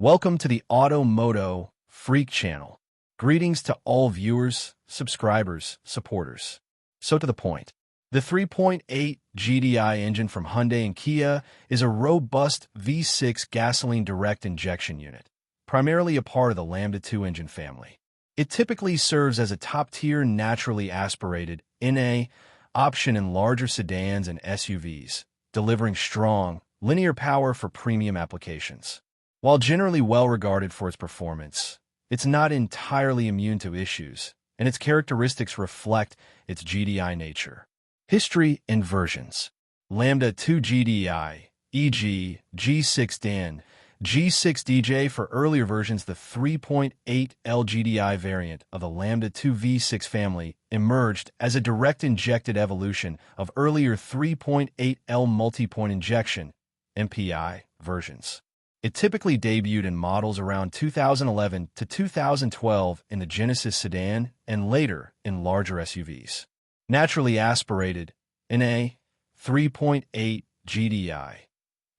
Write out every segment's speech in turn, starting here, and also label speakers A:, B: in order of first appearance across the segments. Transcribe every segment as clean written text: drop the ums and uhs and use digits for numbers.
A: Welcome to the MOTO Freak channel. Greetings to all viewers, subscribers, supporters. So to the point. The 3.8 GDI engine from Hyundai and Kia is a robust V6 gasoline direct injection unit, primarily a part of the Lambda 2 engine family. It typically serves as a top-tier naturally aspirated NA option in larger sedans and SUVs, delivering strong, linear power for premium applications. While generally well regarded for its performance, it's not entirely immune to issues, and its characteristics reflect its GDI nature. History and versions. Lambda 2 GDI, e.g. G6DAN, G6DJ for earlier versions. The 3.8 LGDI variant of the Lambda 2 V6 family emerged as a direct-injected evolution of earlier 3.8 L multi-point injection MPI versions. It typically debuted in models around 2011 to 2012 in the Genesis sedan and later in larger SUVs. Naturally aspirated NA 3.8 GDI.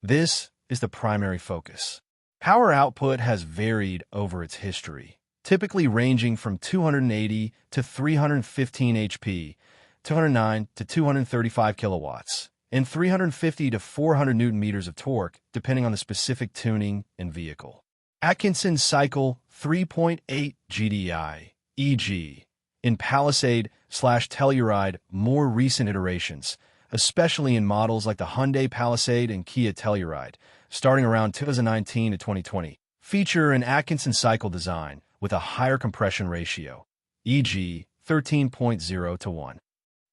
A: This is the primary focus. Power output has varied over its history, typically ranging from 280 to 315 HP, 209 to 235 kilowatts, and 350 to 400 Newton-meters of torque, depending on the specific tuning and vehicle. Atkinson cycle 3.8 GDI, e.g. in Palisade/Telluride more recent iterations, especially in models like the Hyundai Palisade and Kia Telluride, starting around 2019 to 2020, feature an Atkinson cycle design with a higher compression ratio, e.g. 13.0 to 1.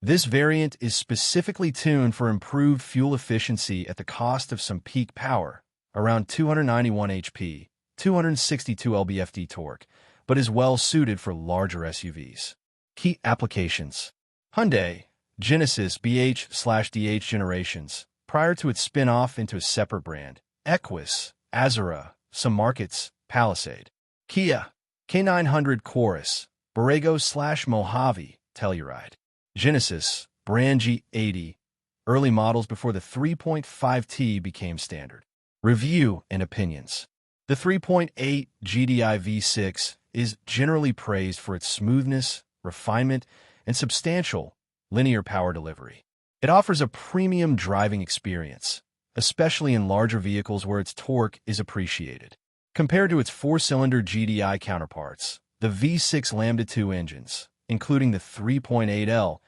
A: This variant is specifically tuned for improved fuel efficiency at the cost of some peak power, around 291 HP, 262 lb-ft torque, but is well suited for larger SUVs. Key applications. Hyundai, Genesis BH/DH generations, prior to its spin-off into a separate brand. Equus, Azura, some markets, Palisade. Kia, K900 Chorus, Borrego/Mojave, Telluride. Genesis, brand G80, early models before the 3.5T became standard. Review and opinions. The 3.8 GDI V6 is generally praised for its smoothness, refinement, and substantial linear power delivery. It offers a premium driving experience, especially in larger vehicles where its torque is appreciated. Compared to its four-cylinder GDI counterparts, the V6 Lambda 2 engines, including the 3.8L,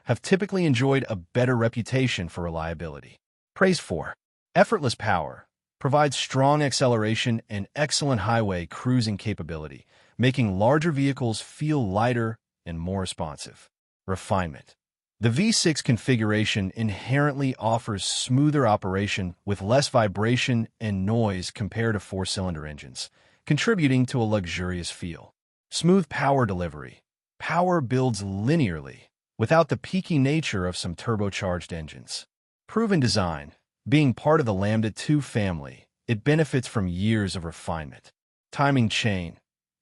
A: have typically enjoyed a better reputation for reliability. Praised for effortless power, provides strong acceleration and excellent highway cruising capability, making larger vehicles feel lighter and more responsive. Refinement. The V6 configuration inherently offers smoother operation with less vibration and noise compared to four-cylinder engines, contributing to a luxurious feel. Smooth power delivery. Power builds linearly, without the peaky nature of some turbocharged engines. Proven design. Being part of the Lambda 2 family, it benefits from years of refinement. Timing chain.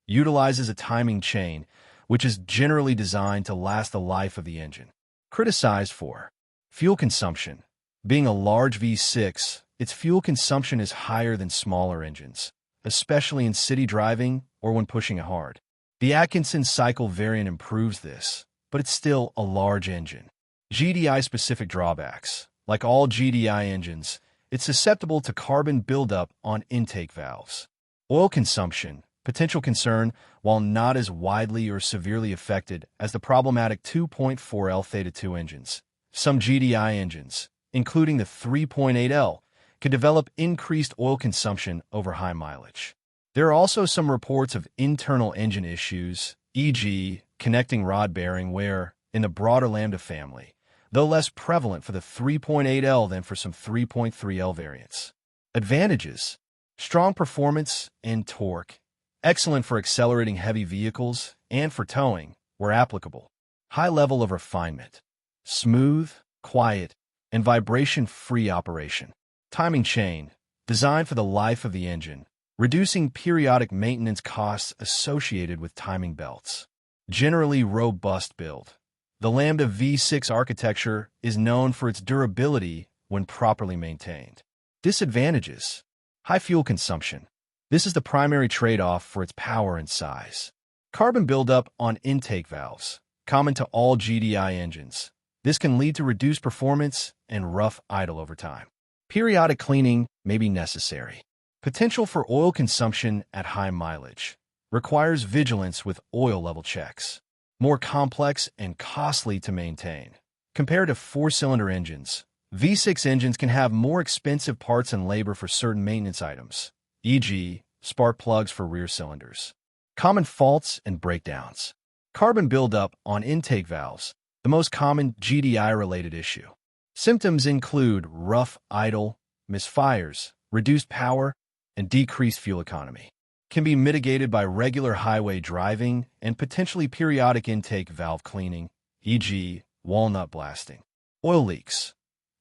A: Utilizes a timing chain, which is generally designed to last the life of the engine. Criticized for fuel consumption. Being a large V6, its fuel consumption is higher than smaller engines, especially in city driving or when pushing it hard. The Atkinson cycle variant improves this, but it's still a large engine. GDI-specific drawbacks. Like all GDI engines, it's susceptible to carbon buildup on intake valves. Oil consumption, potential concern, while not as widely or severely affected as the problematic 2.4L Theta 2 engines. Some GDI engines, including the 3.8L, could develop increased oil consumption over high mileage. There are also some reports of internal engine issues, e.g. connecting rod bearing wear, in the broader Lambda family, though less prevalent for the 3.8L than for some 3.3L variants. Advantages. Strong performance and torque. Excellent for accelerating heavy vehicles and for towing, where applicable. High level of refinement. Smooth, quiet, and vibration-free operation. Timing chain. Designed for the life of the engine, reducing periodic maintenance costs associated with timing belts. Generally robust build. The Lambda V6 architecture is known for its durability when properly maintained. Disadvantages. High fuel consumption. This is the primary trade-off for its power and size. Carbon buildup on intake valves, common to all GDI engines. This can lead to reduced performance and rough idle over time. Periodic cleaning may be necessary. Potential for oil consumption at high mileage requires vigilance with oil level checks. More complex and costly to maintain. Compared to four-cylinder engines, V6 engines can have more expensive parts and labor for certain maintenance items, e.g., spark plugs for rear cylinders. Common faults and breakdowns. Carbon buildup on intake valves, the most common GDI-related issue. Symptoms include rough idle, misfires, reduced power, and decreased fuel economy. Can be mitigated by regular highway driving and potentially periodic intake valve cleaning, e.g., walnut blasting. Oil leaks.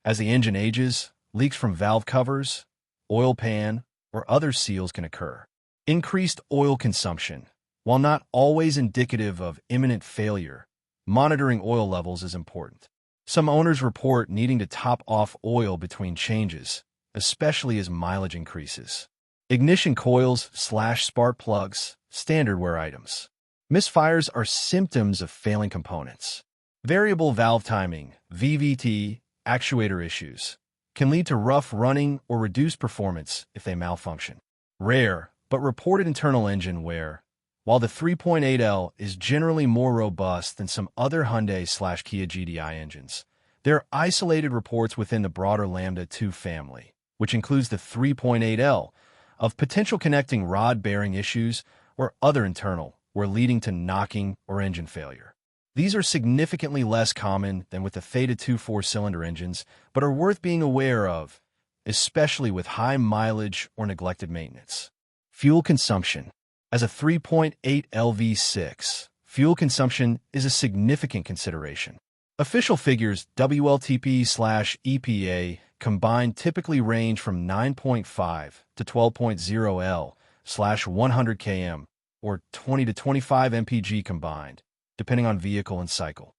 A: As the engine ages, leaks from valve covers, oil pan, or other seals can occur. Increased oil consumption. While not always indicative of imminent failure, monitoring oil levels is important. Some owners report needing to top off oil between changes, especially as mileage increases. Ignition coils/spark plugs, standard wear items. Misfires are symptoms of failing components. Variable valve timing, VVT, actuator issues can lead to rough running or reduced performance if they malfunction. Rare, but reported internal engine wear. While the 3.8L is generally more robust than some other Hyundai/Kia GDI engines, there are isolated reports within the broader Lambda 2 family, which includes the 3.8L, of potential connecting rod bearing issues or other internal, or leading to knocking or engine failure. These are significantly less common than with the Theta 2 four-cylinder engines, but are worth being aware of, especially with high mileage or neglected maintenance. Fuel consumption. As a 3.8 LV6, fuel consumption is a significant consideration. Official figures WLTP/EPA combined typically range from 9.5 to 12.0 L/100 km, or 20 to 25 mpg combined, depending on vehicle and cycle.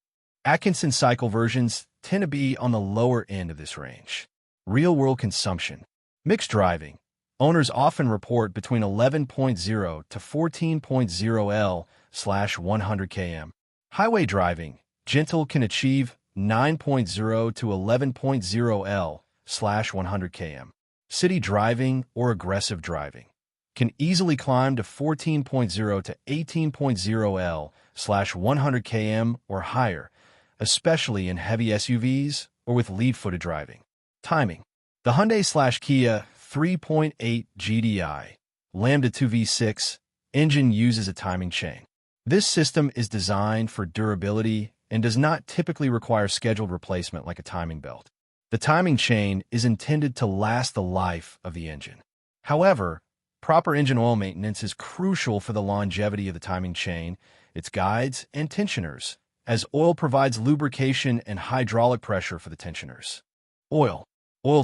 A: Atkinson cycle versions tend to be on the lower end of this range. Real-world consumption. Mixed driving. Owners often report between 11.0 to 14.0 L/100 km. Highway driving. Gentle can achieve 9.0 to 11.0 L/100 km. City driving or aggressive driving can easily climb to 14.0 to 18.0 L/100 km or higher, especially in heavy SUVs or with lead-footed driving. Timing. The Hyundai/Kia 3.8 Gdi Lambda 2 V6 engine uses a timing chain. This system is designed for durability and does not typically require scheduled replacement like a timing belt. The timing chain is intended to last the life of the engine. However, proper engine oil maintenance is crucial for the longevity of the timing chain, its guides, and tensioners, as oil provides lubrication and hydraulic pressure for the tensioners. Oil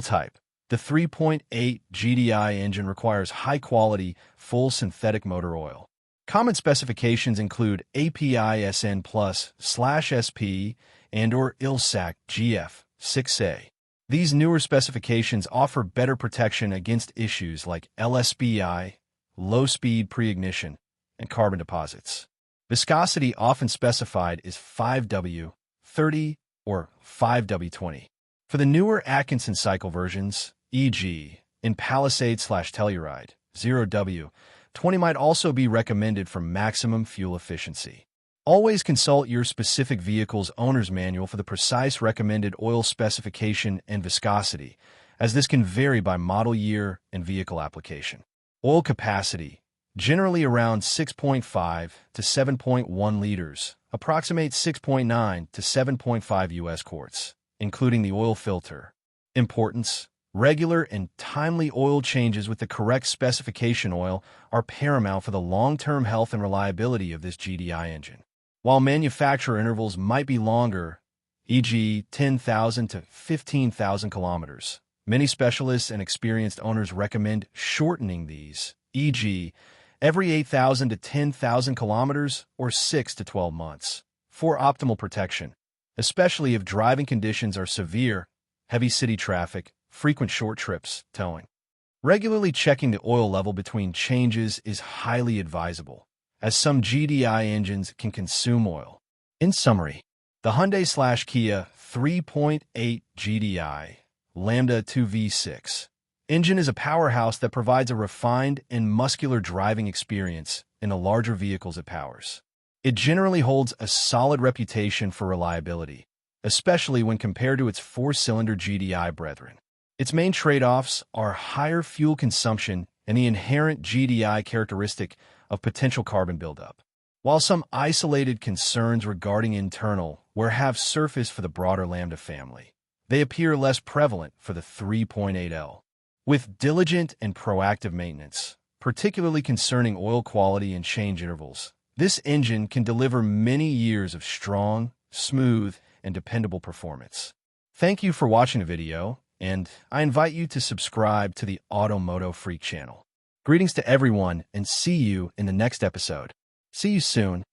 A: type. The 3.8 GDI engine requires high-quality, full synthetic motor oil. Common specifications include API-SN Plus/SP and/or ILSAC GF6A. These newer specifications offer better protection against issues like LSBI, low-speed pre-ignition, and carbon deposits. Viscosity often specified is 5W30 or 5W20. For the newer Atkinson cycle versions, e.g., in Palisade/Telluride, 0W20 might also be recommended for maximum fuel efficiency. Always consult your specific vehicle's owner's manual for the precise recommended oil specification and viscosity, as this can vary by model year and vehicle application. Oil capacity, generally around 6.5 to 7.1 liters, approximates 6.9 to 7.5 U.S. quarts, including the oil filter. Importance. Regular and timely oil changes with the correct specification oil are paramount for the long-term health and reliability of this GDI engine. While manufacturer intervals might be longer, e.g. 10,000 to 15,000 kilometers, many specialists and experienced owners recommend shortening these, e.g. every 8,000 to 10,000 kilometers or 6 to 12 months, for optimal protection, especially if driving conditions are severe, heavy city traffic, frequent short trips, towing. Regularly checking the oil level between changes is highly advisable, as some GDI engines can consume oil. In summary, the Hyundai/Kia 3.8 GDI Lambda 2V6 engine is a powerhouse that provides a refined and muscular driving experience in the larger vehicles it powers. It generally holds a solid reputation for reliability, especially when compared to its four-cylinder GDI brethren. Its main trade-offs are higher fuel consumption and the inherent GDI characteristic of potential carbon buildup. While some isolated concerns regarding internal wear have surfaced for the broader Lambda family, they appear less prevalent for the 3.8L. With diligent and proactive maintenance, particularly concerning oil quality and change intervals, this engine can deliver many years of strong, smooth, and dependable performance. Thank you for watching the video, and I invite you to subscribe to the MOTO Freak channel. Greetings to everyone, and see you in the next episode. See you soon.